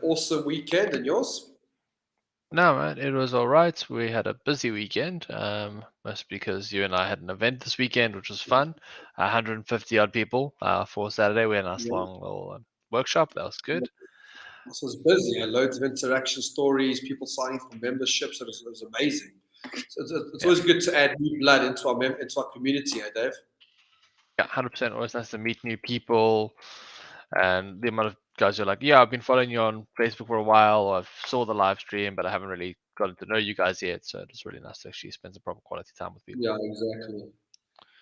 Awesome weekend, and yours? No, man, it was all right. We had a busy weekend, mostly because you and I had an event this weekend, which was fun. 150 odd people for Saturday. We had a nice Yeah. long little workshop. That was good. This was busy. Loads of interaction stories, people signing for memberships. It was amazing. So it's Yeah, always good to add new blood into our community, Dave? yeah, 100%. Always nice to meet new people, and the amount of guys who are like, yeah, I've been following you on Facebook for a while, or I've saw the live stream, but I haven't really gotten to know you guys yet. So it's really nice to actually spend some proper quality time with people. Yeah, exactly.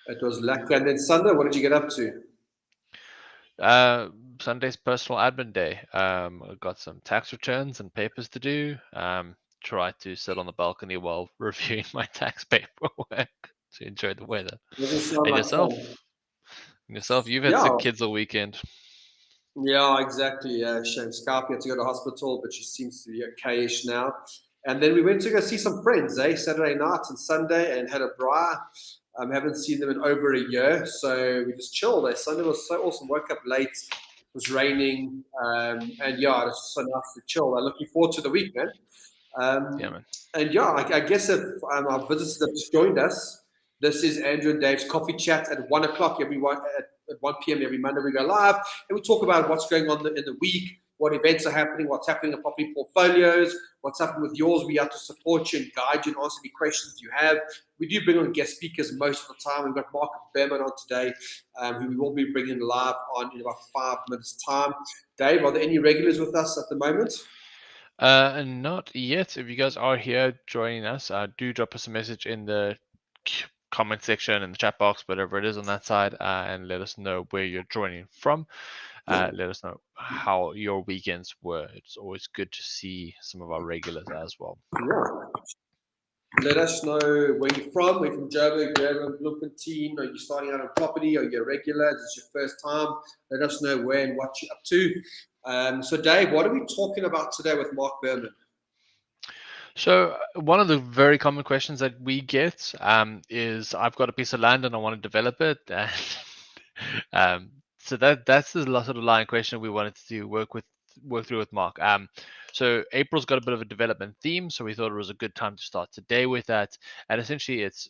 It was lucky. And then Sunday, what did you get up to? Uh, Sunday's personal admin day. I've got some tax returns and papers to do. Try to sit on the balcony while reviewing my tax paperwork to enjoy the weather. Doesn't sound And like fun. yourself? And yourself? You've had Yeah, sick kids all weekend. yeah, exactly. Shane Scarpy had to go to hospital, but she seems to be okay-ish now. And then we went to go see some friends, Saturday night and Sunday, and had a braai. Haven't seen them in over a year, so we just chilled. Sunday was so awesome. Woke up late. It was raining, and yeah, it was so nice to chill. I'm looking forward to the week, man. Yeah, Um, man. and yeah, I guess if our visitors have just joined us, this is Andrew and Dave's coffee chat at 1 o'clock at 1 p.m. every Monday. We go live and we talk about what's going on in the week, what events are happening, what's happening in property portfolios, what's happening with yours. We have to support you and guide you and answer any questions you have. We do bring on guest speakers most of the time. We've got Mark Berman on today, who we will be bringing live on in about 5 minutes' time. Dave, are there any regulars with us at the moment? And not yet. If you guys are here joining us, do drop us a message in the comment section in the chat box, whatever it is on that side, and let us know where you're joining from. Let us know how your weekends were. It's always good to see some of our regulars as well. Yeah. Let us know where you're from. We're from Joburg, Durban, Bloemfontein. Are you starting out on property? Are you a regular? Is this your first time? Let us know where and what you're up to. So, Dave, what are we talking about today with Mark Berman? So one of the very common questions that we get is, I've got a piece of land and I want to develop it. And, so that's the sort of line question we wanted to work through with Mark. So April's got a bit of a development theme, so we thought it was a good time to start today with that. And essentially, it's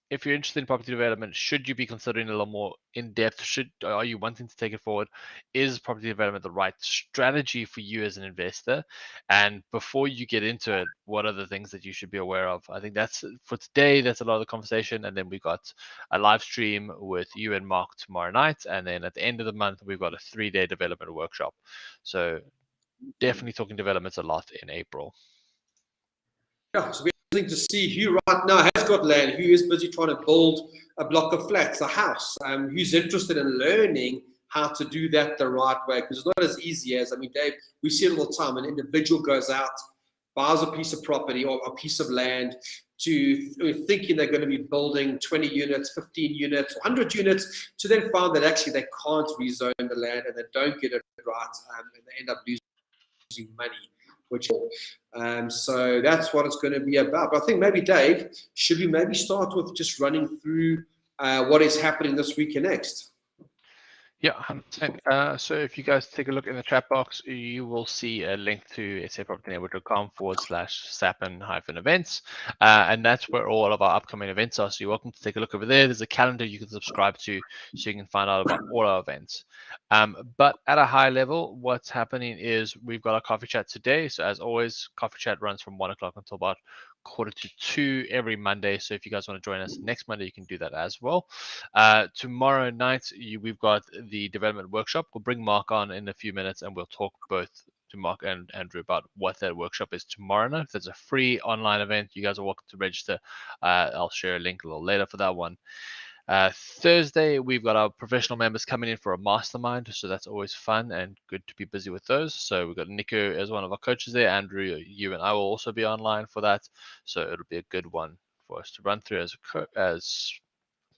if you're interested in property development, should you be considering a little more in depth? Are you wanting to take it forward? Is property development the right strategy for you as an investor? And before you get into it, what are the things that you should be aware of? I think that's for today. That's a lot of the conversation. And then we got a live stream with you and Mark tomorrow night. And then at the end of the month, we've got a 3-day development workshop. So definitely talking developments a lot in April. Yeah, so we're interesting to see who right now has got land, who is busy trying to build a block of flats, a house, who's interested in learning how to do that the right way. Because it's not as easy as, Dave, we see it all the time. An individual goes out, buys a piece of property or a piece of land thinking they're going to be building 20 units, 15 units, 100 units, to then find that actually they can't rezone the land and they don't get it right, and they end up losing money, which so that's what it's going to be about. But I think maybe, Dave, should we maybe start with just running through what is happening this week and next? Yeah, 100%. So if you guys take a look in the chat box, you will see a link to sapropertynetwork.com/SAPN-events. And that's where all of our upcoming events are. So you're welcome to take a look over there. There's a calendar you can subscribe to so you can find out about all our events. But at a high level, what's happening is we've got our coffee chat today. So as always, coffee chat runs from 1 o'clock until about 1:45 every Monday. So if you guys want to join us next Monday, you can do that as well. Tomorrow night, we've got the development workshop. We'll bring Mark on in a few minutes and we'll talk both to Mark and Andrew about what that workshop is tomorrow night. It's a free online event. You guys are welcome to register. I'll share a link a little later for that one. Thursday, we've got our professional members coming in for a mastermind, so that's always fun and good to be busy with those. So we've got Nico as one of our coaches there. Andrew, you and I will also be online for that, so it'll be a good one for us to run through as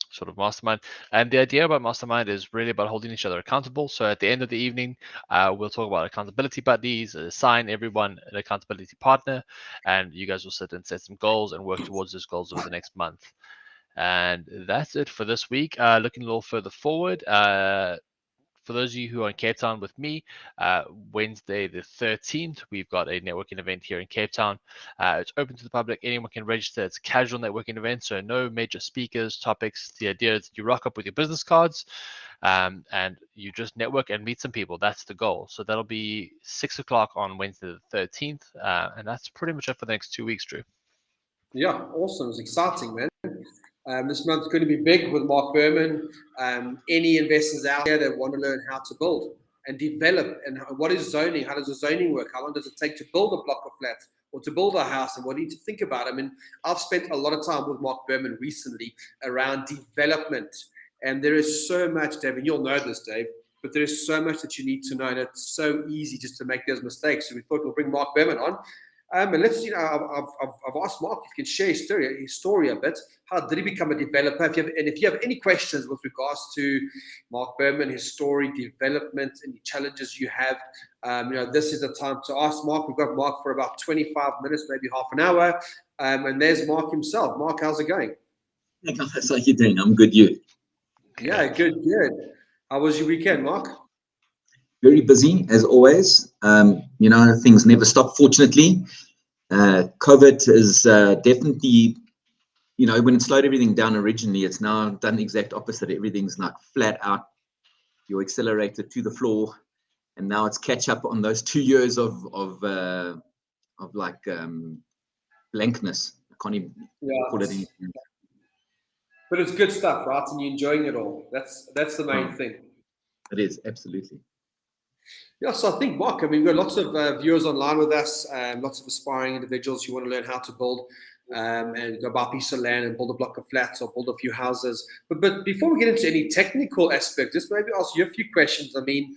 sort of mastermind. And the idea about mastermind is really about holding each other accountable. So at the end of the evening, we'll talk about accountability buddies, assign everyone an accountability partner, and you guys will sit and set some goals and work towards those goals over the next month. And that's it for this week. Looking a little further forward, for those of you who are in Cape Town with me, Wednesday the 13th, we've got a networking event here in Cape Town. It's open to the public. Anyone can register. It's a casual networking event, so no major speakers, topics. The idea is that you rock up with your business cards, and you just network and meet some people. That's the goal. So that'll be 6 o'clock on Wednesday the 13th, and that's pretty much it for the next 2 weeks, Drew. Yeah, awesome. It's exciting, man. This month's going to be big with Mark Berman. Any investors out there that want to learn how to build and develop, and what is zoning? How does the zoning work? How long does it take to build a block of flats or to build a house? And what do you need to think about? I mean, I've spent a lot of time with Mark Berman recently around development. And there is so much, Dave, and you'll know this, Dave, but there is so much that you need to know. And it's so easy just to make those mistakes. So we thought we'll bring Mark Berman on. And let's, I've asked Mark if he can share his story a bit. How did he become a developer? If you have any questions with regards to Mark Berman, his story, development, any challenges you have, this is the time to ask Mark. We've got Mark for about 25 minutes, maybe half an hour. And there's Mark himself. Mark, how's it going? Hey guys, how you doing? I'm good. You? Yeah, good. How was your weekend, Mark? Very busy as always. Things never stop, fortunately. COVID is definitely, when it slowed everything down originally, it's now done the exact opposite. Everything's like flat out, your accelerator to the floor, and now it's catch up on those 2 years of blankness. I can't even call it anything. But it's good stuff, right? And you're enjoying it all. That's the main thing. It is, absolutely. Yeah, so I think, Mark, we've got lots of viewers online with us, lots of aspiring individuals who want to learn how to build and go buy a piece of land and build a block of flats or build a few houses. But before we get into any technical aspect, just maybe ask you a few questions. I mean,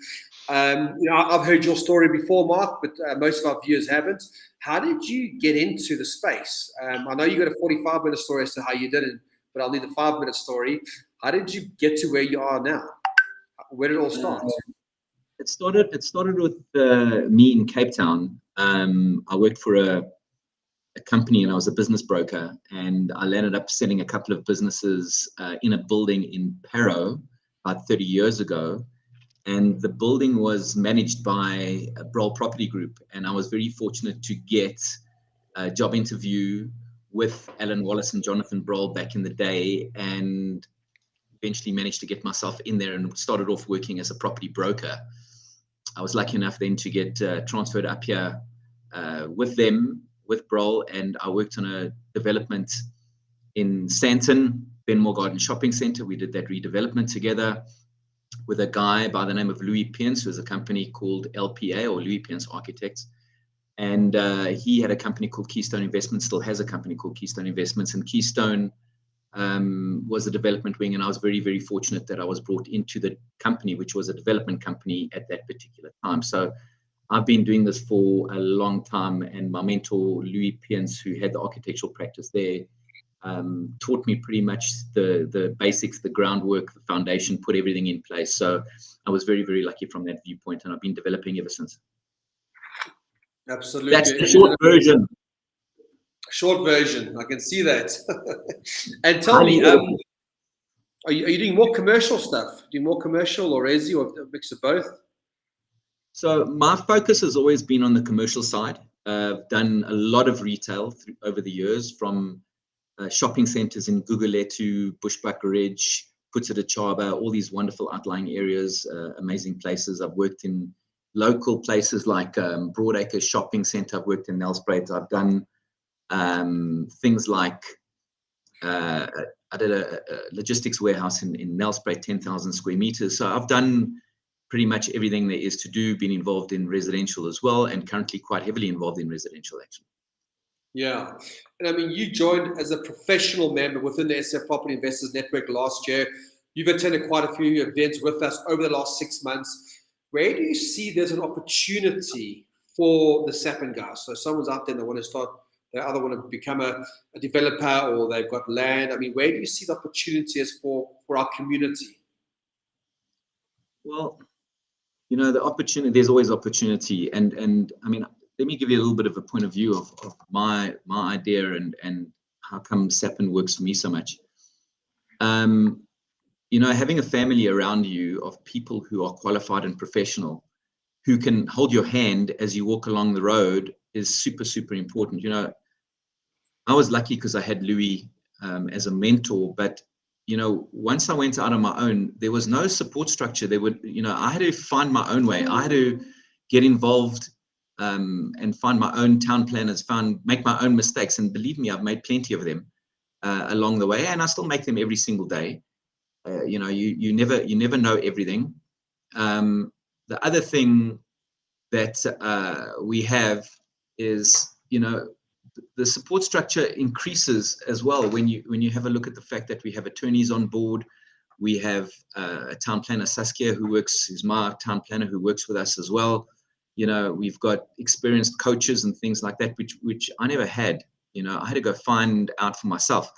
I've heard your story before, Mark, but most of our viewers haven't. How did you get into the space? I know you got a 45-minute story as to how you did it, but I'll need a 5-minute story. How did you get to where you are now? Where did it all start? It started with me in Cape Town. I worked for a company and I was a business broker, and I landed up setting a couple of businesses in a building in Parow about 30 years ago. And the building was managed by a Broll Property Group. And I was very fortunate to get a job interview with Alan Wallace and Jonathan Broll back in the day, and eventually managed to get myself in there and started off working as a property broker. I was lucky enough then to get transferred up here with them, with Broll, and I worked on a development in Sandton, Benmore Garden Shopping Centre. We did that redevelopment together with a guy by the name of Louis Pience, who has a company called LPA, or Louis Pience Architects. And he had a company called Keystone Investments, still has a company called Keystone Investments. And Keystone was a development wing, and I was very, very fortunate that I was brought into the company, which was a development company at that particular time. So I've been doing this for a long time, and my mentor, Louis Pience, who had the architectural practice there, taught me pretty much the basics, the groundwork, the foundation, put everything in place. So I was very, very lucky from that viewpoint, and I've been developing ever since. Absolutely. That's the short version. Short version, I can see that. And tell me, are you doing more commercial stuff? Doing more commercial or resi, or a mix of both? So my focus has always been on the commercial side. I've done a lot of retail over the years, from shopping centers in Guguletu, Bushbuck Ridge, Putsatachaba, all these wonderful outlying areas, amazing places. I've worked in local places like Broadacre Shopping Center. I've worked in Nelspruit. I've done things like I did a logistics warehouse in Nelspruit, 10,000 square meters. So I've done pretty much everything there is to do, been involved in residential as well, and currently quite heavily involved in residential actually. Yeah. And I mean, you joined as a professional member within the SA Property Investors Network last year. You've attended quite a few events with us over the last 6 months. Where do you see there's an opportunity for the Sappin guys? So someone's out there that want to start, they either want to become a developer or they've got land. I mean, where do you see the opportunities for our community? Well, the opportunity, there's always opportunity. And I mean, let me give you a little bit of a point of view of my idea and how come Sappin works for me so much. you know, having a family around you of people who are qualified and professional, who can hold your hand as you walk along the road is super, super important. You know, I was lucky because I had Louis as a mentor, but you know, once I went out on my own, there was no support structure. There would, you know, I had to find my own way. I had to get involved and find my own town planners, make my own mistakes. And believe me, I've made plenty of them along the way, and I still make them every single day. You know, you never know everything. The other thing that we have is, you know, the support structure increases as well when you have a look at the fact that we have attorneys on board. We have a town planner, Saskia, who's my town planner, who works with us as well. You know, we've got experienced coaches and things like that, which I never had. You know, I had to go find out for myself.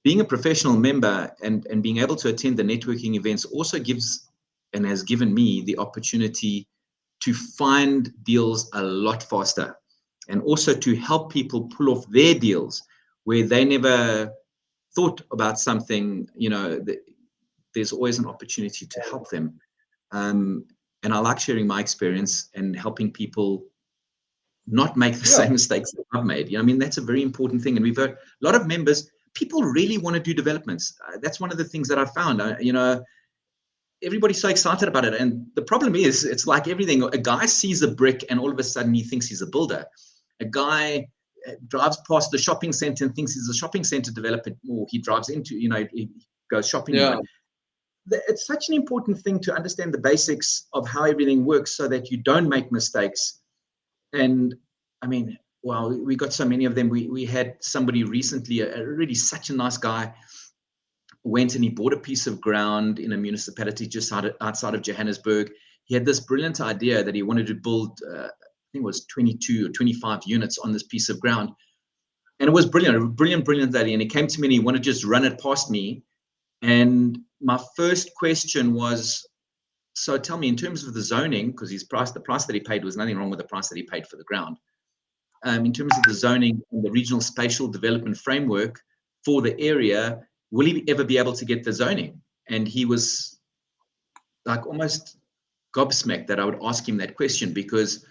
Being a professional member and being able to attend the networking events also gives and has given me the opportunity to find deals a lot faster, and also to help people pull off their deals where they never thought about something. You know, there's always an opportunity to help them. And I like sharing my experience and helping people not make the same mistakes that I've made. You know, I mean, that's a very important thing. And we've got a lot of members, people really want to do developments. That's one of the things that I found. You know, everybody's so excited about it. And the problem is, it's like everything. A guy sees a brick and all of a sudden he thinks he's a builder. A guy drives past the shopping center and thinks he's a shopping center developer, or he drives into, you know, he goes shopping. Yeah. It's such an important thing to understand the basics of how everything works so that you don't make mistakes. And I mean, well, we got so many of them. We had somebody recently, really such a nice guy, went and he bought a piece of ground in a municipality just outside of Johannesburg. He had this brilliant idea that he wanted to build, I think it was 22 or 25 units on this piece of ground. And it was brilliant, a brilliant idea. And he came to me and he wanted to just run it past me. And my first question was, so tell me, in terms of the zoning, because the price that he paid was nothing wrong with the price that he paid for the ground. In terms of the zoning and the regional spatial development framework for the area, will he ever be able to get the zoning? And he was like almost gobsmacked that I would ask him that question, because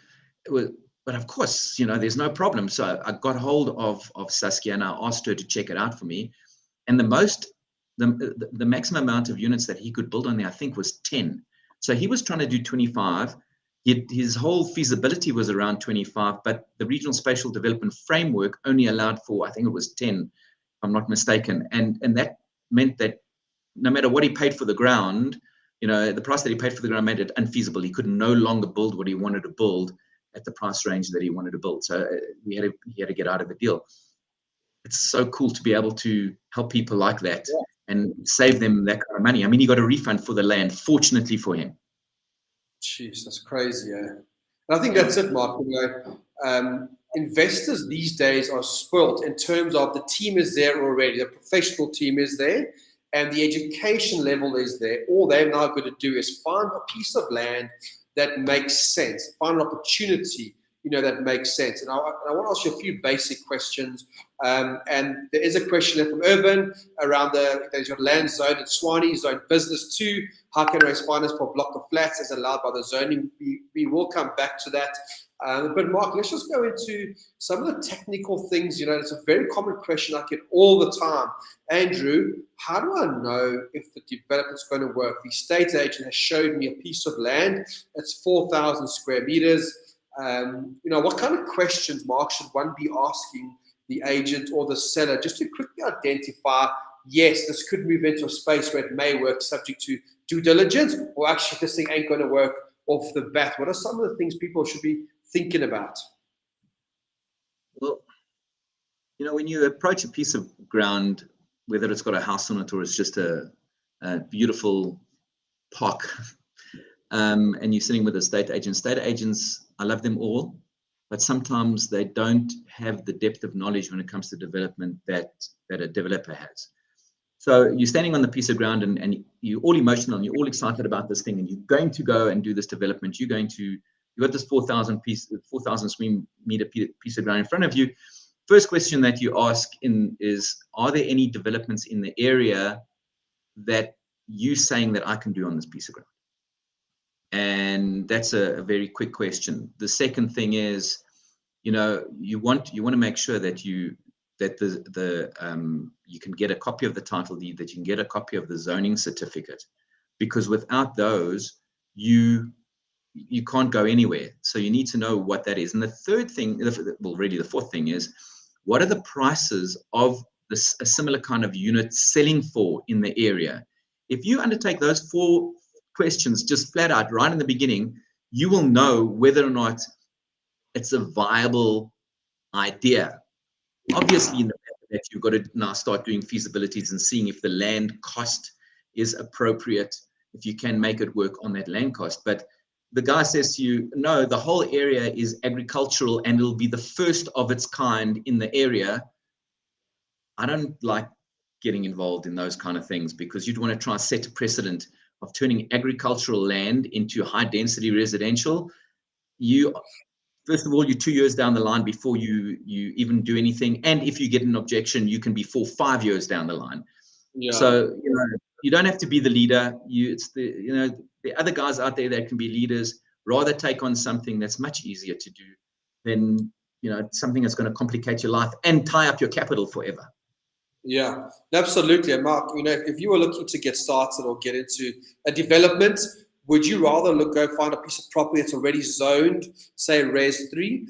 it was, but of course, you know, there's no problem. So I got hold of Saskia and I asked her to check it out for me. And the maximum amount of units that he could build on there, I think, was 10. So he was trying to do 25. His whole feasibility was around 25, but the regional spatial development framework only allowed for, I think it was 10, if I'm not mistaken. And that meant that no matter what he paid for the ground, you know, the price that he paid for the ground made it unfeasible. He could no longer build what he wanted to build at the price range that he wanted to build. So he had to get out of the deal. It's so cool to be able to help people like that and save them that kind of money. I mean, he got a refund for the land, fortunately for him. Jeez, that's crazy, yeah. And I think that's it, Mark. You know, investors these days are spoilt in terms of the team is there already, the professional team is there, and the education level is there. All they're now going to do is find a piece of land that makes sense, find an opportunity, you know, that makes sense. And I want to ask you a few basic questions. And there is a question from Urban around there's your land zone at Swanee, zone business 2. How can I raise finance for a block of flats as allowed by the zoning? We will come back to that. But Mark, let's just go into some of the technical things. You know, it's a very common question I get all the time. Andrew, how do I know if the development's going to work? The estate agent has showed me a piece of land. It's 4,000 square meters. You know, what kind of questions, Mark, should one be asking the agent or the seller just to quickly identify, yes, this could move into a space where it may work subject to due diligence, or actually this thing ain't going to work off the bat? What are some of the things people should be thinking about? Well, you know, when you approach a piece of ground, whether it's got a house on it or it's just a beautiful park, and you're sitting with estate agents, I love them all, but sometimes they don't have the depth of knowledge when it comes to development that a developer has. So you're standing on the piece of ground and you're all emotional and you're all excited about this thing, and you're going to go and do this development. You've got this 4,000 square meter piece of ground in front of you. First question that you ask is, are there any developments in the area that you saying that I can do on this piece of ground? And that's a very quick question. The second thing is, you want to make sure that you can get a copy of the title deed, that you can get a copy of the zoning certificate, because without those, you can't go anywhere. So you need to know what that is. And the third thing, well, really the fourth thing is, what are the prices of a similar kind of unit selling for in the area? If you undertake those 4 questions just flat out right in the beginning, you will know whether or not it's a viable idea. Obviously, in the matter that you've got to now start doing feasibilities and seeing if the land cost is appropriate, if you can make it work on that land cost. But the guy says to you, no, the whole area is agricultural and it'll be the first of its kind in the area. I don't like getting involved in those kind of things, because you'd want to try and set a precedent of turning agricultural land into high density residential. First of all, you're 2 years down the line before you even do anything. And if you get an objection, you can be 4 or 5 years down the line. Yeah. So, you don't have to be the leader. It's the other guys out there that can be leaders. Rather take on something that's much easier to do than, something that's going to complicate your life and tie up your capital forever. Yeah, absolutely. And Mark, if you were looking to get started or get into a development, would you rather go find a piece of property that's already zoned, say Res 3,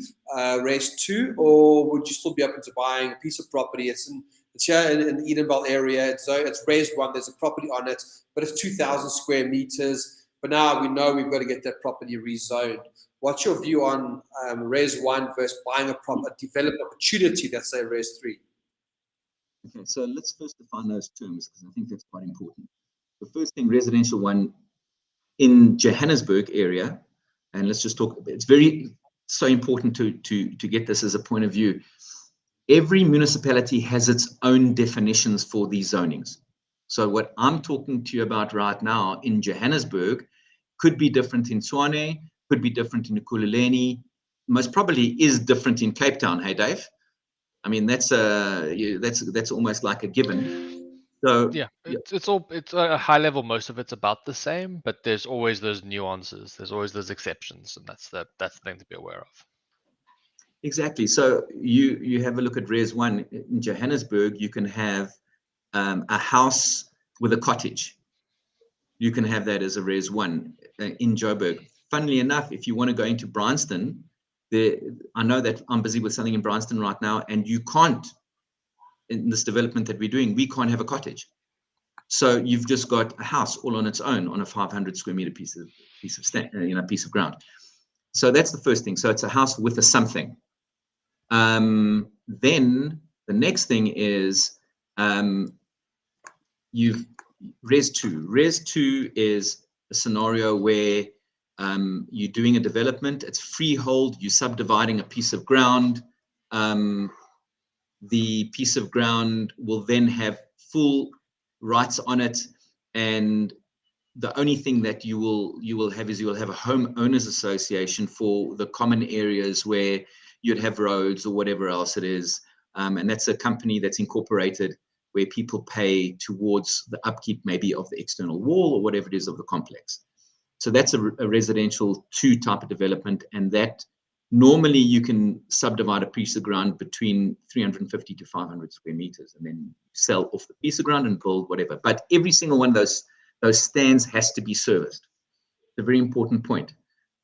Res 2, or would you still be open to buying a piece of property? It's here in the Edenville area. It's Res 1. There's a property on it, but it's 2,000 square meters. But now we know we've got to get that property rezoned. What's your view on Res 1 versus buying a development opportunity that's, say, Res 3? Okay, so let's first define those terms, because I think that's quite important. The first thing, residential 1 in Johannesburg area, and let's just talk, it's so important to get this as a point of view. Every municipality has its own definitions for these zonings. So what I'm talking to you about right now in Johannesburg could be different in Tshwane, could be different in Ekurhuleni, most probably is different in Cape Town. Hey, Dave? I mean, that's almost like a given. So yeah, it's a high level. Most of it's about the same, but there's always those nuances. There's always those exceptions, and that's the thing to be aware of. Exactly. So you have a look at Res 1 in Johannesburg. You can have a house with a cottage. You can have that as a Res 1 in Joburg. Funnily enough, if you want to go into Bryanston, I know that I'm busy with something in Bryanston right now, and you can't, in this development that we're doing, we can't have a cottage. So you've just got a house all on its own on a 500 square meter piece of ground. So that's the first thing. So it's a house with a something. Then the next thing is you've Res 2. Res 2 is a scenario where you're doing a development. It's freehold. You're subdividing a piece of ground. The piece of ground will then have full rights on it, and the only thing that you will have is you will have a homeowners association for the common areas where you'd have roads or whatever else it is, and that's a company that's incorporated where people pay towards the upkeep maybe of the external wall or whatever it is of the complex. So that's a residential 2 type of development, and that normally you can subdivide a piece of ground between 350 to 500 square meters and then sell off the piece of ground and build whatever. But every single one of those stands has to be serviced. It's a very important point.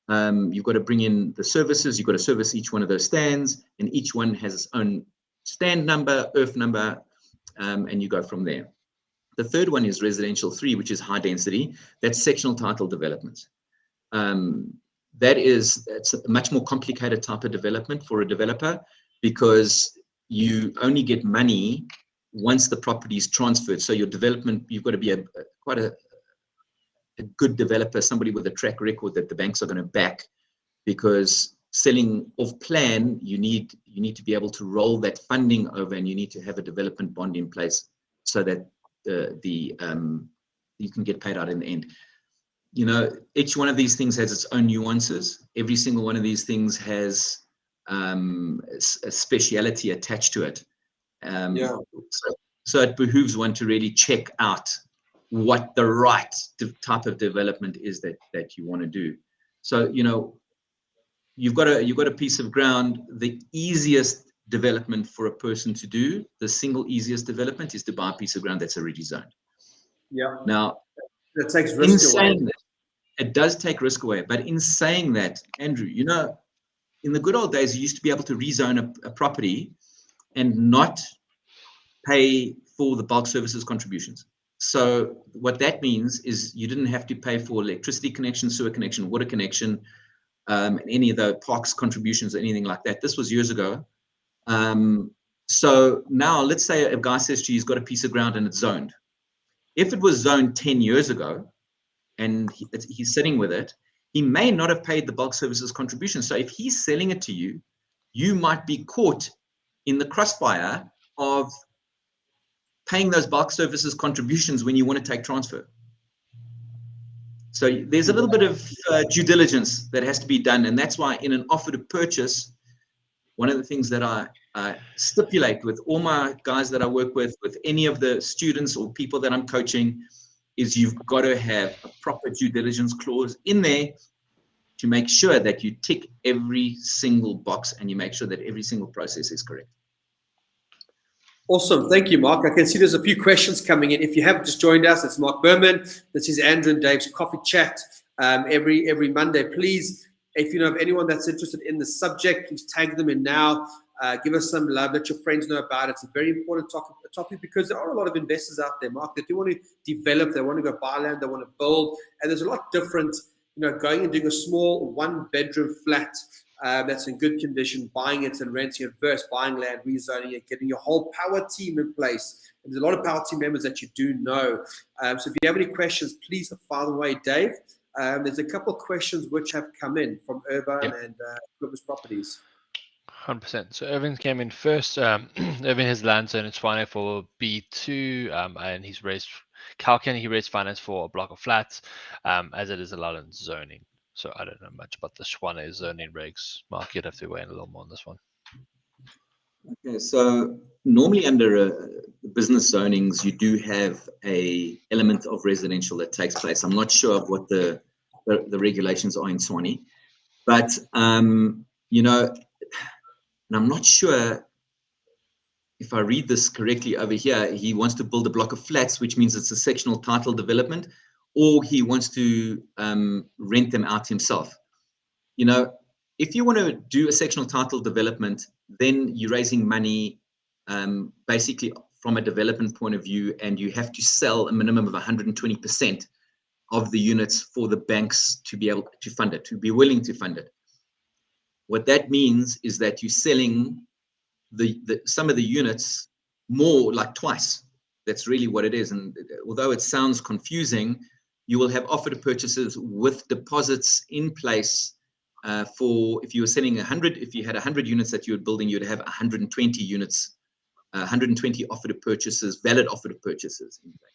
You've got to bring in the services. You've got to service each one of those stands, and each one has its own stand number, earth number, and you go from there. The third one is residential 3, which is high density. That's sectional title developments. It's a much more complicated type of development for a developer, because you only get money once the property is transferred. So your development, you've got to be quite a good developer, somebody with a track record that the banks are going to back, because selling off plan, you need to be able to roll that funding over, and you need to have a development bond in place so that you can get paid out in the end. Each one of these things has its own nuances. Every single one of these things has a speciality attached to it. So it behooves one to really check out what the right type of development is that you want to do. So, you know, you've got a piece of ground. The easiest development for a person to do, the single easiest development, is to buy a piece of ground that's already zoned. Yeah. Now, that takes risk away. It does take risk away. But in saying that, Andrew, you know, in the good old days, you used to be able to rezone a property and not pay for the bulk services contributions. So what that means is you didn't have to pay for electricity connection, sewer connection, water connection, any of the parks contributions or anything like that. This was years ago. So now let's say a guy says to you, he's got a piece of ground and it's zoned. If it was zoned 10 years ago and he's sitting with it, he may not have paid the bulk services contribution. So if he's selling it to you, you might be caught in the crossfire of paying those bulk services contributions when you want to take transfer. So there's a little bit of due diligence that has to be done. And that's why in an offer to purchase, one of the things that I stipulate with all my guys that I work with any of the students or people that I'm coaching, is you've got to have a proper due diligence clause in there to make sure that you tick every single box and you make sure that every single process is correct. Awesome. Thank you, Mark. I can see there's a few questions coming in. If you have just joined us, it's Mark Berman. This is Andrew and Dave's Coffee Chat every Monday. Please, if you know of anyone that's interested in the subject, please tag them in now. Give us some love. Let your friends know about it. It's a very important topic because there are a lot of investors out there, Mark, that do want to develop. They want to go buy land. They want to build. And there's a lot different, you know, going and doing a small 1-bedroom flat that's in good condition, buying it and renting it versus buying land, rezoning it, getting your whole power team in place. And there's a lot of power team members that you do know. So if you have any questions, please fire them away, Dave. There's a couple of questions which have come in from Urban and Purpose Properties. 100%. So Irving came in first. Irving has land zone. It's fine for B2, and he raised finance for a block of flats, as it is allowed in zoning. So I don't know much about the Schwane zoning regs. Mark, you'd have to weigh in a little more on this one. Okay, so normally under business zonings, you do have a element of residential that takes place. I'm not sure of what the regulations are in Swanee, but you know, and I'm not sure if I read this correctly over here, he wants to build a block of flats, which means it's a sectional title development, or he wants to rent them out himself. You know, if you want to do a sectional title development, then you're raising money basically from a development point of view, and you have to sell a minimum of 120% of the units for the banks to be able to fund it, to be willing to fund it. What that means is that you're selling some of the units more, like twice. That's really what it is. And although it sounds confusing, you will have offer to purchases with deposits in place for, if you were selling 100, if you had 100 units that you were building, you'd have 120 units, 120 offer to purchases, valid offer to purchases in place.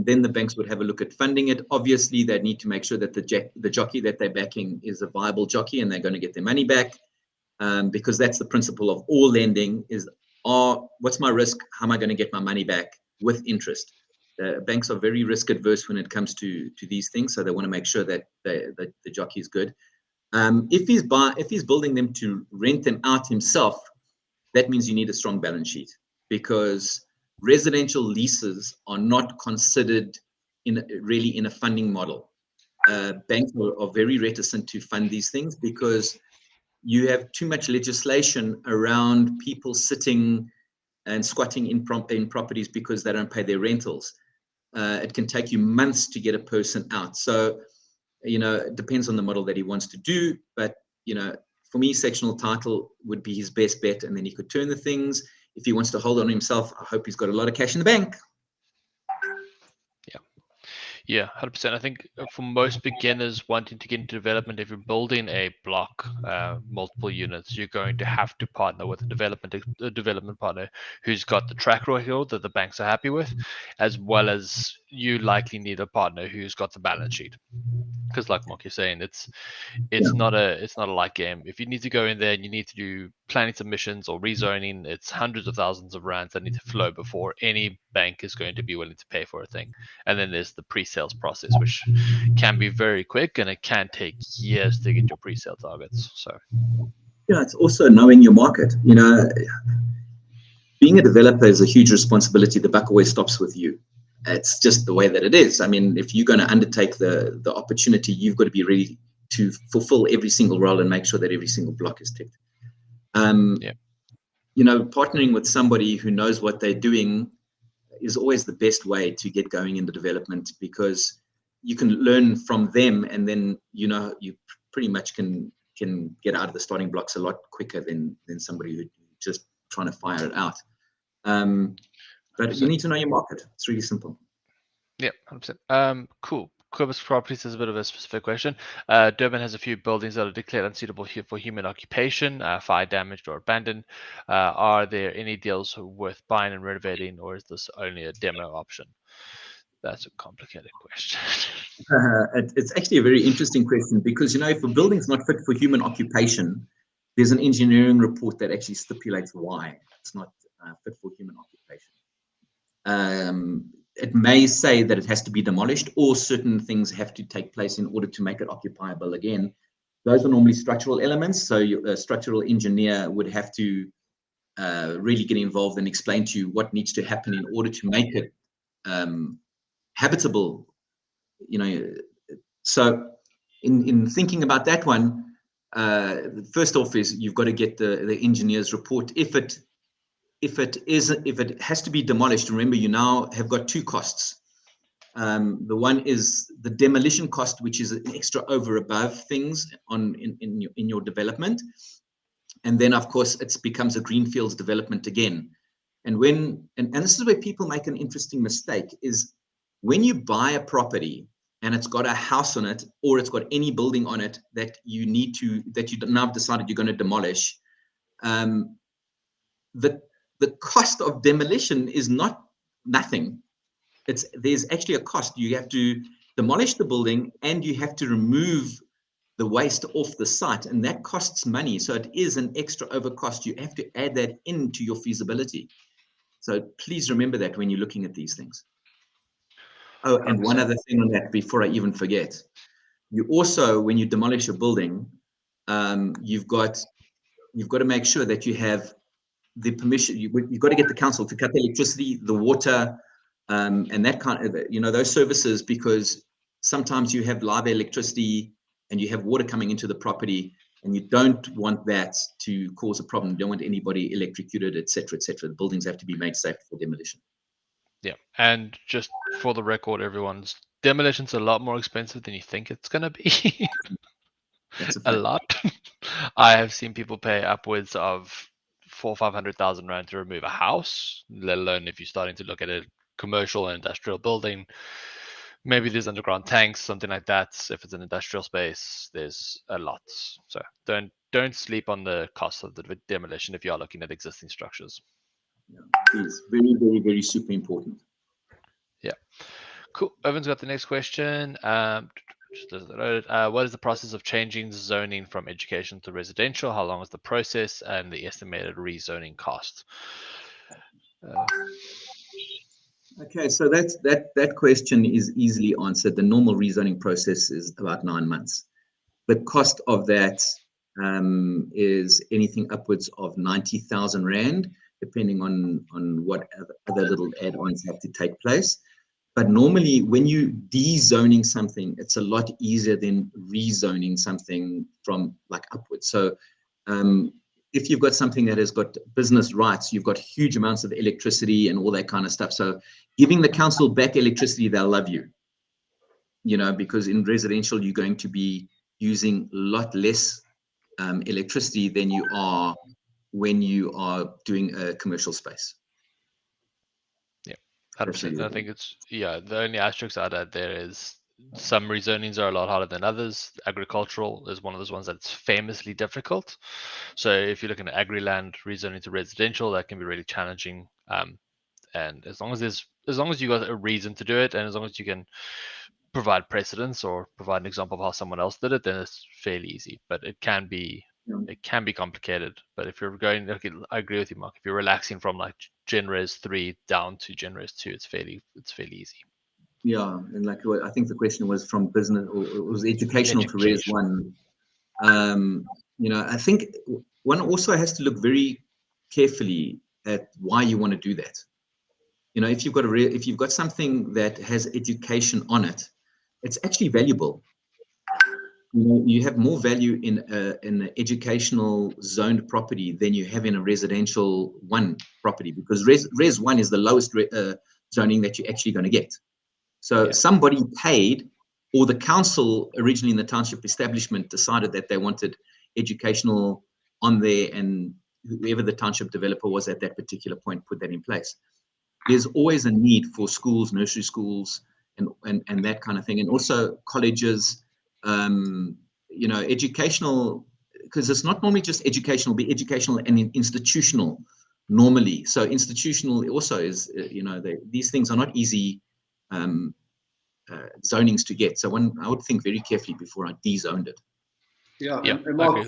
Then the banks would have a look at funding it. Obviously, they need to make sure that the jockey that they're backing is a viable jockey and they're going to get their money back, because that's the principle of all lending is, what's my risk? How am I going to get my money back with interest? Banks are very risk adverse when it comes to these things, so they want to make sure that the jockey is good. If he's building them to rent them out himself, that means you need a strong balance sheet, because residential leases are not considered really in a funding model. Banks are very reticent to fund these things because you have too much legislation around people sitting and squatting in properties because they don't pay their rentals. It can take you months to get a person out. So, you know, it depends on the model that he wants to do. But, you know, for me, sectional title would be his best bet, and then he could turn the things. If he wants to hold on himself, I hope he's got a lot of cash in the bank. Yeah, 100%. I think for most beginners wanting to get into development, if you're building a block, multiple units, you're going to have to partner with a development partner who's got the track record that the banks are happy with, as well as you likely need a partner who's got the balance sheet. because like Mark, you're saying, it's not a light game. If you need to go in there and you need to do planning submissions or rezoning, it's hundreds of thousands of rands that need to flow before any bank is going to be willing to pay for a thing. And then there's the pre-sales process, which can be very quick, and it can take years to get your pre-sale targets. So yeah, it's also knowing your market. Being a developer is a huge responsibility. The buck always stops with you. It's just the way that it is. I mean, if you're going to undertake the opportunity, you've got to be ready to fulfill every single role and make sure that every single block is ticked. Partnering with somebody who knows what they're doing is always the best way to get going into development, because you can learn from them, and then you pretty much can get out of the starting blocks a lot quicker than somebody who just trying to fire it out. But you need to know your market. It's really simple. Yeah, 100%. Cool. Quibus Properties is a bit of a specific question. Durban has a few buildings that are declared unsuitable for human occupation, fire damaged or abandoned. Are there any deals worth buying and renovating, or is this only a demo option? That's a complicated question. It's actually a very interesting question, because if a building's not fit for human occupation, there's an engineering report that actually stipulates why it's not fit for human occupation. It may say that it has to be demolished, or certain things have to take place in order to make it occupiable again. Those are normally structural elements, so a structural engineer would have to really get involved and explain to you what needs to happen in order to make it habitable. So in thinking about that one, first off is you've got to get the engineer's report. If it has to be demolished, remember you now have got two costs. The one is the demolition cost, which is an extra over above things in your development, and then of course it becomes a greenfields development again. And this is where people make an interesting mistake, is when you buy a property and it's got a house on it, or it's got any building on it that you now have decided you're going to demolish, the cost of demolition is not nothing. There's actually a cost. You have to demolish the building, and you have to remove the waste off the site, and that costs money. So it is an extra over cost. You have to add that into your feasibility. So please remember that when you're looking at these things. Oh, and one other thing on that before I even forget. You also, when you demolish a building, you've got to make sure that you have the permission. You've got to get the council to cut the electricity, the water, and that kind of, those services, because sometimes you have live electricity and you have water coming into the property, and you don't want that to cause a problem. You don't want anybody electrocuted, etc., etc. The buildings have to be made safe for demolition. Yeah, and just for the record, everyone's demolition's a lot more expensive than you think it's going to be. That's a lot. I have seen people pay upwards of 400,000 or 500,000 rand to remove a house, let alone if you're starting to look at a commercial and industrial building. Maybe there's underground tanks, something like that. If it's an industrial space, there's a lot. So don't sleep on the cost of the demolition if you are looking at existing structures. Yeah, please, very, very, very super important. Yeah, cool. Evan's got the next question. What is the process of changing zoning from education to residential? How long is the process, and the estimated rezoning cost? Okay, so that question is easily answered. The normal rezoning process is about 9 months. The cost of that is anything upwards of 90,000 Rand, depending on what other little add-ons have to take place. But normally, when you dezoning something, it's a lot easier than rezoning something from like upwards. So if you've got something that has got business rights, you've got huge amounts of electricity and all that kind of stuff. So giving the council back electricity, they'll love you, because in residential, you're going to be using a lot less electricity than you are when you are doing a commercial space. 100%. I think the only asterisks I'd add there is some rezonings are a lot harder than others. Agricultural is one of those ones that's famously difficult. So if you're looking at agri-land rezoning to residential, that can be really challenging. And as long as you got a reason to do it, and as long as you can provide precedence or provide an example of how someone else did it, then it's fairly easy. But it can be complicated. But if you're going, okay, I agree with you, Mark. If you're relaxing from like GenRes 3 down to GenRes 2, it's fairly easy. Yeah, and like I think the question was from business, or it was educational to Res 1. I think one also has to look very carefully at why you want to do that. If you've got something that has education on it, it's actually valuable. You have more value in an educational zoned property than you have in a residential one property, because res 1 is the lowest zoning that you're actually going to get. So somebody paid, or the council originally in the township establishment decided that they wanted educational on there, and whoever the township developer was at that particular point put that in place. There's always a need for schools, nursery schools, and that kind of thing, and also colleges, educational, because it's not normally just educational, be educational and institutional normally. So institutional also is, these things are not easy zonings to get. So I would think very carefully before I de-zoned it. Yeah, and Mark,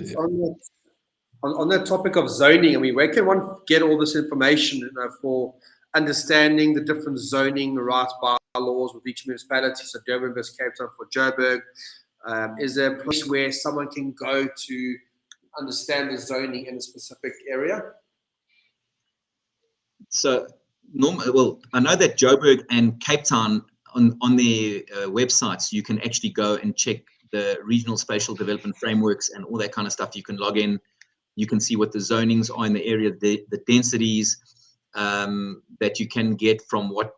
on that topic of zoning, I mean, where can one get all this information for understanding the different zoning rights bylaws with each municipality? So Durban versus Cape Town for Joburg. Is there a place where someone can go to understand the zoning in a specific area? So, I know that Joburg and Cape Town on their websites, you can actually go and check the regional spatial development frameworks and all that kind of stuff. You can log in, you can see what the zonings are in the area, the densities that you can get from what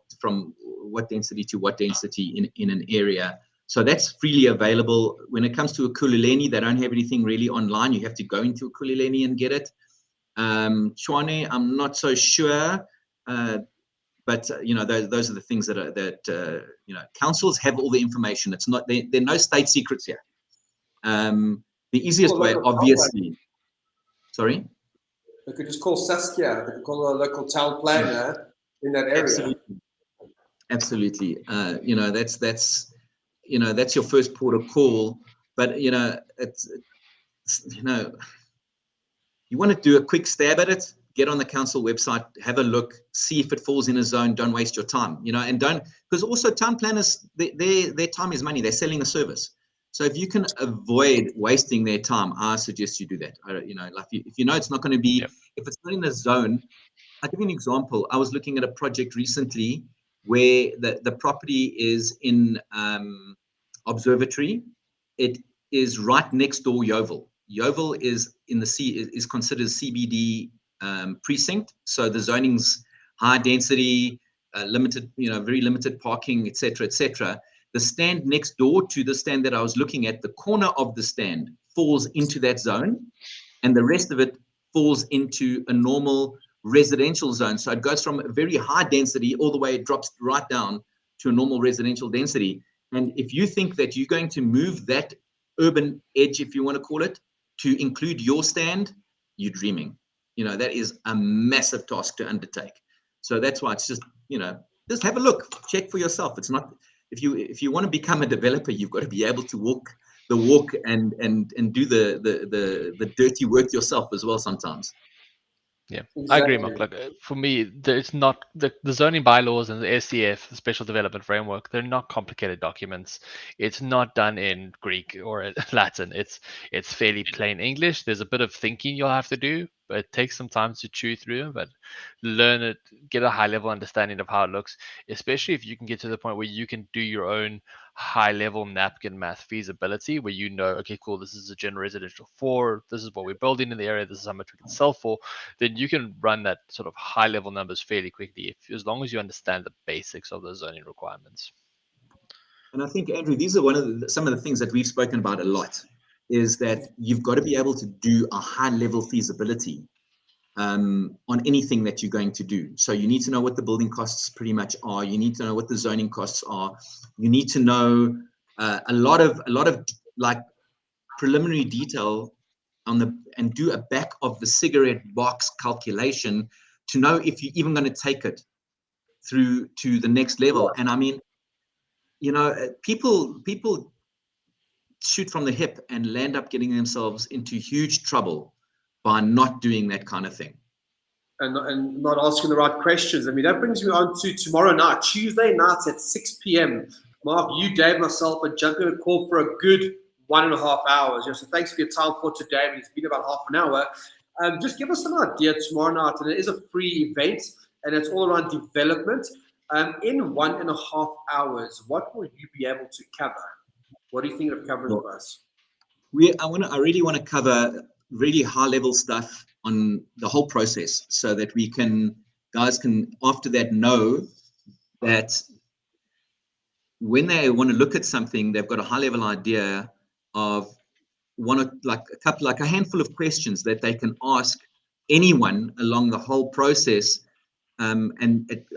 density to what density in an area. So that's freely available. When it comes to Ekululeni, they don't have anything really online. You have to go into Ekululeni and get it. Tshwane, I'm not so sure, but those are the things that councils have all the information. It's not there are no state secrets here. The easiest way, obviously. Sorry. They could just call Saskia. They could call a local town planner in that area. Absolutely. That's your first port of call. But it's you want to do a quick stab at it, get on the council website, have a look, see if it falls in a zone. Don't waste your time, and don't, because also town planners, their time is money. They're selling a service. So if you can avoid wasting their time, I suggest you do that. Like if it's not going to be, if it's not in a zone. I'll give you an example. I was looking at a project recently where the property is in Observatory. It is right next door Yeovil. Yeovil is is considered CBD precinct. So the zoning's high density, limited, very limited parking, etc., etc. The stand next door to the stand that I was looking at, the corner of the stand falls into that zone, and the rest of it falls into a normal residential zone. So it goes from a very high density all the way, it drops right down to a normal residential density. And if you think that you're going to move that urban edge, if you want to call it, to include your stand, you're dreaming. That is a massive task to undertake. So that's why it's just, just have a look, check for yourself. It's not, if you want to become a developer, you've got to be able to walk the walk and do the dirty work yourself as well sometimes. Yeah, exactly. I agree, Mark. Like for me, it's not the zoning bylaws and the SDF, the Special Development Framework. They're not complicated documents. It's not done in Greek or Latin. It's fairly plain English. There's a bit of thinking you'll have to do, but it takes some time to chew through. But learn it, get a high level understanding of how it looks. Especially if you can get to the point where you can do your own high level napkin math feasibility, where okay, cool, this is a general residential 4, this is what we're building in the area, this is how much we can sell for, then you can run that sort of high level numbers fairly quickly, as long as you understand the basics of the zoning requirements. And I think, Andrew, these are some of the things that we've spoken about a lot, is that you've got to be able to do a high level feasibility on anything that you're going to do. So you need to know what the building costs pretty much are. You need to know what the zoning costs are. You need to know a lot of like preliminary detail and do a back of the cigarette box calculation to know if you're even going to take it through to the next level. And I mean, you know, people shoot from the hip and land up getting themselves into huge trouble by not doing that kind of thing. And not asking the right questions. I mean, that brings me on to tomorrow night, Tuesday nights at 6 p.m. Mark, you, Dave, myself are jumping a call for a good 1.5 hours. So thanks for your time for today. It's been about half an hour. Just give us an idea tomorrow night, and it is a free event, and it's all around development. In 1.5 hours, what will you be able to cover? What do you think of covering for us? I really want to cover really high level stuff on the whole process, so that guys can after that know that when they want to look at something, they've got a high level idea of a handful of questions that they can ask anyone along the whole process. I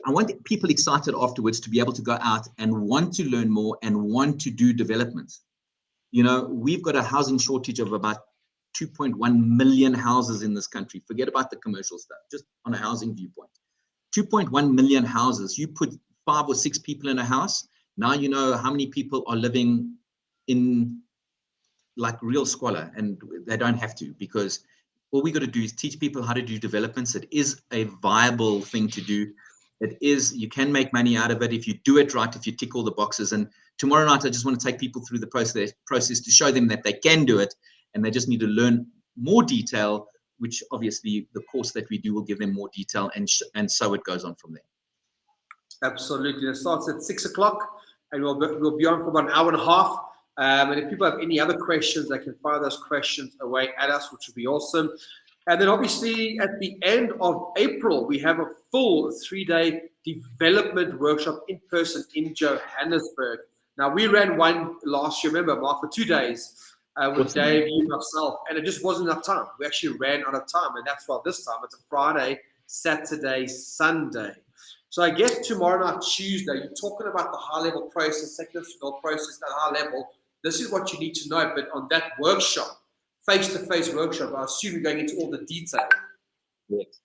want people excited afterwards to be able to go out and want to learn more and want to do development. You know, we've got a housing shortage of about 2.1 million houses in this country. Forget about the commercial stuff, just on a housing viewpoint. 2.1 million houses. You put 5 or 6 people in a house, now you know how many people are living in like real squalor, and they don't have to, because all we got to do is teach people how to do developments. It is a viable thing to do. You can make money out of it if you do it right, if you tick all the boxes. And tomorrow night, I just want to take people through the process to show them that they can do it, and they just need to learn more detail, which obviously the course that we do will give them more detail, and so it goes on from there. Absolutely. It starts at 6 o'clock, and we'll be on for about an hour and a half. And if people have any other questions, they can fire those questions away at us, which would be awesome. And then obviously at the end of April, we have a full 3-day development workshop in person in Johannesburg. Now, we ran one last year, remember, Mark, for 2 days with Dave, you, myself, and it just wasn't enough time. We actually ran out of time, and that's why this time it's a Friday, Saturday, Sunday. So I guess tomorrow night, Tuesday, you're talking about the high-level process, technical process, that high level. This is what you need to know. But on that workshop, face-to-face workshop, I assume you're going into all the detail. Correct.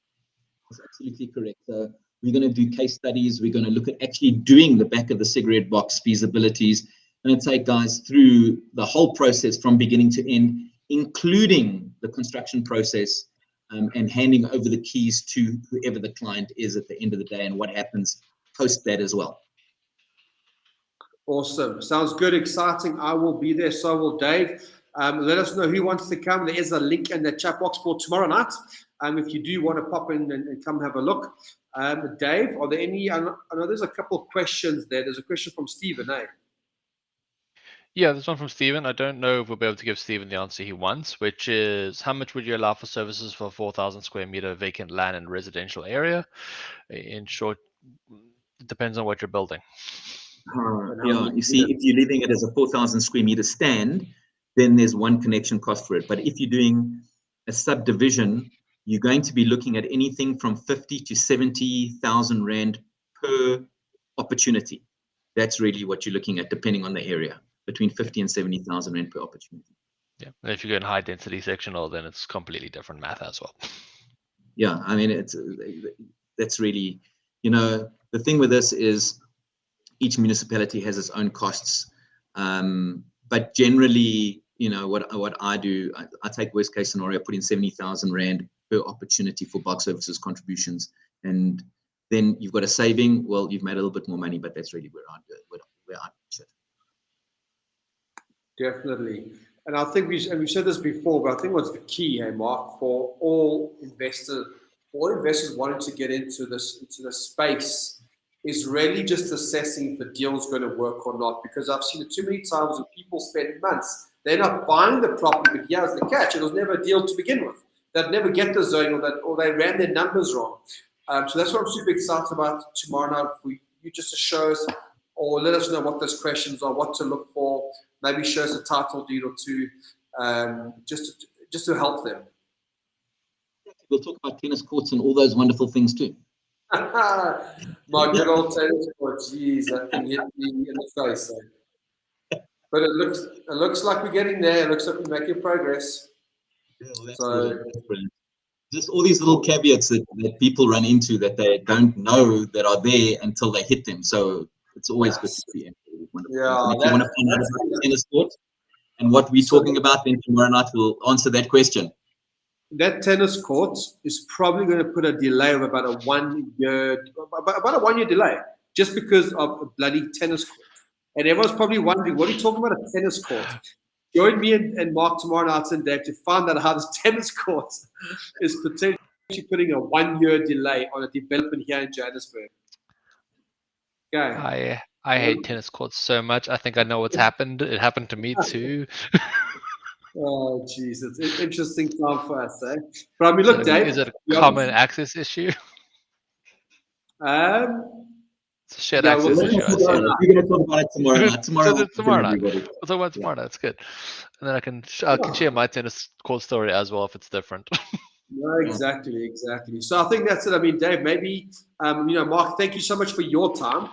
That's absolutely correct. So we're going to do case studies. We're going to look at actually doing the back of the cigarette box feasibilities. I'm going to take guys through the whole process from beginning to end, including the construction process, and handing over the keys to whoever the client is at the end of the day, and what happens post that as well. Awesome. Sounds good. Exciting. I will be there. So will Dave. Let us know who wants to come. There is a link in the chat box for tomorrow night. If you do want to pop in and come have a look. Dave, are there any? I know there's a couple of questions there. There's a question from Stephen, eh? Yeah, there's one from Stephen. I don't know if we'll be able to give Stephen the answer he wants, which is how much would you allow for services for 4,000 square meter vacant land in residential area? In short, it depends on what you're building. Yeah, you see, if you're leaving it as a 4,000 square meter stand, then there's one connection cost for it. But if you're doing a subdivision, you're going to be looking at anything from 50 to 70,000 Rand per opportunity. That's really what you're looking at, depending on the area, between 50 and 70,000 Rand per opportunity. Yeah, and if you go in high density sectional, then it's completely different math as well. Yeah, I mean, that's really, the thing with this is each municipality has its own costs. But generally, what I do, I take worst case scenario, put in 70,000 Rand per opportunity for bulk services contributions. And then you've got a saving. Well, you've made a little bit more money, but that's really where I pitch it. Definitely. And I think we've said this before, but I think what's the key, hey, Mark, for all investors wanting to get into this space is really just assessing if the deal's going to work or not. Because I've seen it too many times where people spend months. They're not buying the property, but here's the catch. It was never a deal to begin with. They'd never get the zoning, or they ran their numbers wrong. So that's what I'm super excited about tomorrow night. For you just to show us or let us know what those questions are, what to look for. Maybe show us a title deed or two, just to help them. We'll talk about tennis courts and all those wonderful things too. My good old tennis court, jeez, that thing hit me in the face. But it looks like we're getting there. It looks like we're making progress. Yeah, that's brilliant. Just all these little caveats that people run into that they don't know that are there until they hit them. So it's always good to see it. Yeah, And if you want to find out about the tennis court and what we're talking about, then tomorrow night we'll answer that question. that tennis court is probably going to put a delay of about a 1 year, about a 1 year delay, just because of a bloody tennis court. And everyone's probably wondering, what are you talking about, a tennis court? Join me and Mark tomorrow night and Dave to find out how this tennis court is potentially putting a 1 year delay on a development here in Johannesburg. Okay. I hate tennis courts so much. I think I know what's happened. It happened to me too. Oh, jeez, it's an interesting time for us, eh? But I mean, look, Dave. Is it a common access issue? It's a shared Yeah, access well, issue. We're going to talk about it tomorrow night. Tomorrow night. We'll talk about it tomorrow night. That's good. And then I can share my tennis court story as well if it's different. No, exactly. So I think that's it. I mean, Dave, maybe, Mark, thank you so much for your time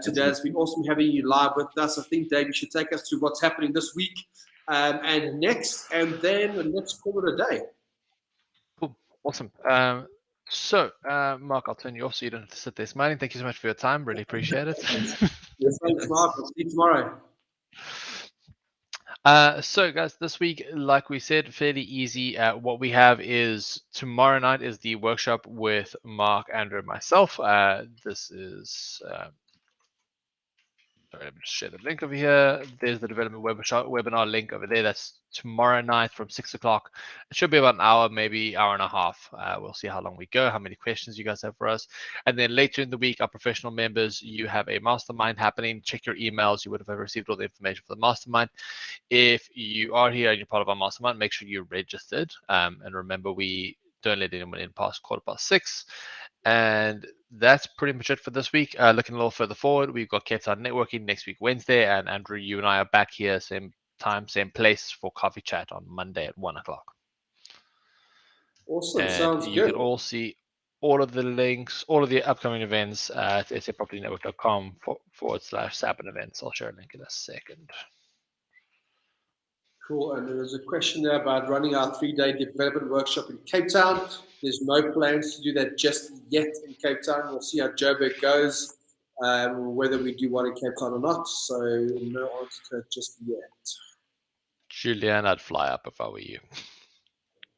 today. It's been awesome having you live with us. I think, Dave, you should take us through what's happening this week and next, and then let's call it a day. Cool. Awesome. So, Mark, I'll turn you off so you don't have to sit there smiling. Thank you so much for your time. Really appreciate it. Yes, thanks, Mark. I'll see you tomorrow. So guys, this week, like we said, fairly easy. What we have is tomorrow night is the workshop with Mark, Andrew, and myself. This is sorry, let me just share the link over here. There's the development webinar link over there. That's tomorrow night from 6 o'clock. It should be about an hour, maybe hour and a half. We'll see how long we go, how many questions you guys have for us. And then later in the week, our professional members, you have a mastermind happening. Check your emails. You would have received all the information for the mastermind. If you are here and you're part of our mastermind, make sure you're registered. And remember, we don't let anyone in past 6:15. And that's pretty much it for this week. Looking a little further forward, we've got Cape Town Networking next week, Wednesday. And Andrew, you and I are back here, same time, same place for coffee chat on Monday at 1 o'clock. Awesome. And Sounds you good. can all see all of the links, all of the upcoming events at sapropertynetwork.com/SAP and events. I'll share a link in a second. Cool. And there's a question there about running our 3-day development workshop in Cape Town. There's no plans to do that just yet in Cape Town. We'll see how Joburg goes, whether we do one in Cape Town or not. So no answer to that just yet. Julian, I'd fly up if I were you.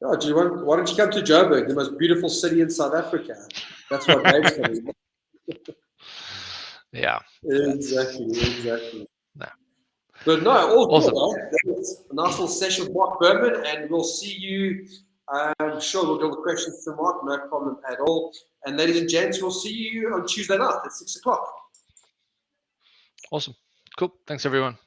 Oh, why don't you come to Joburg, the most beautiful city in South Africa? That's what Dave's coming. Yeah. Exactly. No. But no, all Awesome. good. A nice little session with Mark Berman, and we'll see you. I'm sure we'll do the questions to Mark, no problem at all. And ladies and gents, we'll see you on Tuesday night at 6 o'clock. Awesome. Cool. Thanks, everyone.